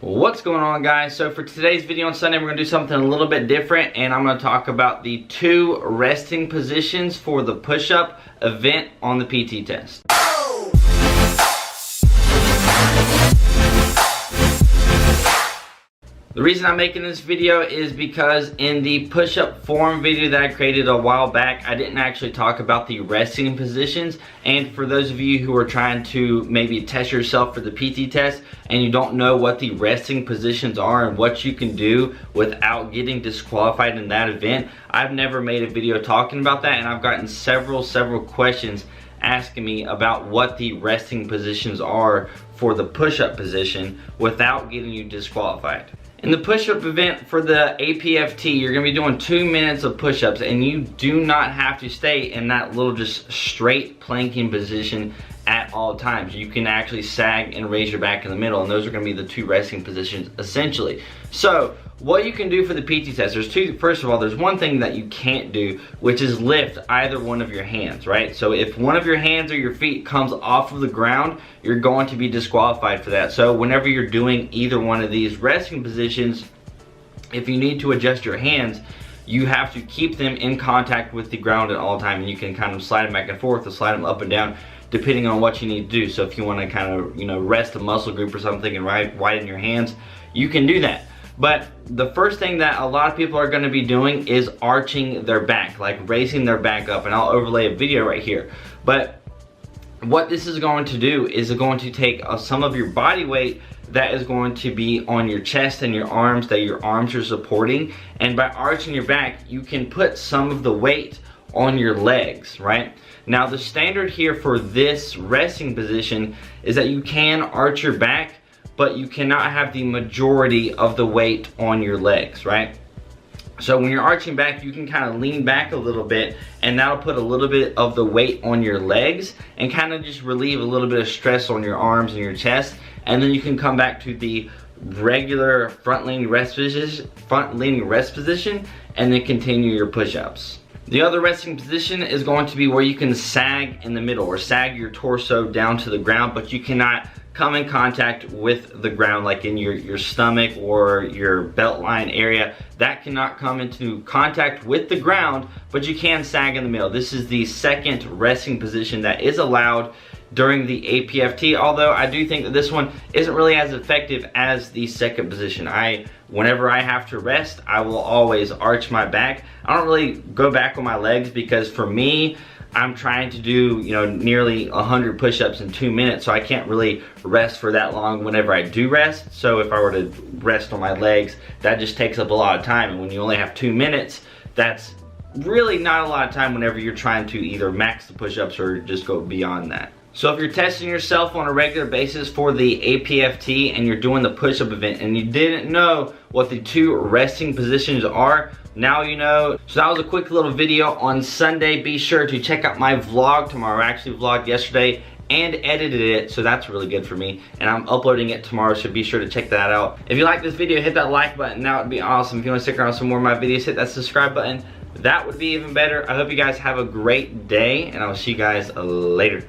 What's going on, guys? So for today's video on Sunday, we're going to do something a little bit different, and I'm going to talk about the 2 resting positions for the push-up event on the PT test. The reason I'm making this video is because in the push-up form video that I created a while back, I didn't actually talk about the resting positions. And for those of you who are trying to maybe test yourself for the PT test and you don't know what the resting positions are and what you can do without getting disqualified in that event, I've never made a video talking about that, and I've gotten several questions asking me about what the resting positions are for the push-up position without getting you disqualified. In the push-up event for the Apft, you're going to be doing 2 minutes of push-ups, and you do not have to stay in that little just straight planking position at all times. You can actually sag and raise your back in the middle, and those are going to be the 2 resting positions essentially. So what you can do for the PT test, first of all, there's one thing that you can't do, which is lift either one of your hands, right? So if one of your hands or your feet comes off of the ground, you're going to be disqualified for that. So whenever you're doing either one of these resting positions, if you need to adjust your hands, you have to keep them in contact with the ground at all time, and you can kind of slide them back and forth or slide them up and down depending on what you need to do. So if you want to kind of, rest a muscle group or something and widen your hands, you can do that. But the first thing that a lot of people are going to be doing is arching their back, like raising their back up, and I'll overlay a video right here. But what this is going to do is going to take some of your body weight that is going to be on your chest and your arms, that your arms are supporting, and by arching your back, you can put some of the weight on your legs, right? Now the standard here for this resting position is that you can arch your back, but you cannot have the majority of the weight on your legs, right? So when you're arching back, you can kind of lean back a little bit, and that'll put a little bit of the weight on your legs and kind of just relieve a little bit of stress on your arms and your chest, and then you can come back to the regular front-leaning rest position, and then continue your push-ups. The other resting position is going to be where you can sag in the middle, or sag your torso down to the ground, but you cannot come in contact with the ground, like in your stomach or your belt line area. That cannot come into contact with the ground, but you can sag in the middle. This is the second resting position that is allowed during the Apft, although I do think that this one isn't really as effective as the second position. Whenever I have to rest, I will always arch my back. I don't really go back on my legs because for me, I'm trying to do, nearly 100 push-ups in 2 minutes, so I can't really rest for that long whenever I do rest. So if I were to rest on my legs, that just takes up a lot of time, and when you only have 2 minutes, that's really not a lot of time whenever you're trying to either max the push-ups or just go beyond that. So if you're testing yourself on a regular basis for the Apft and you're doing the push-up event and you didn't know what the 2 resting positions are, now you know. So that was a quick little video on Sunday. Be sure to check out my vlog tomorrow. I actually vlogged yesterday and edited it, so that's really good for me, and I'm uploading it tomorrow, so be sure to check that out. If you like this video, hit that like button. That would be awesome. If you want to stick around some more of my videos, hit that subscribe button. That would be even better. I hope you guys have a great day, and I'll see you guys later.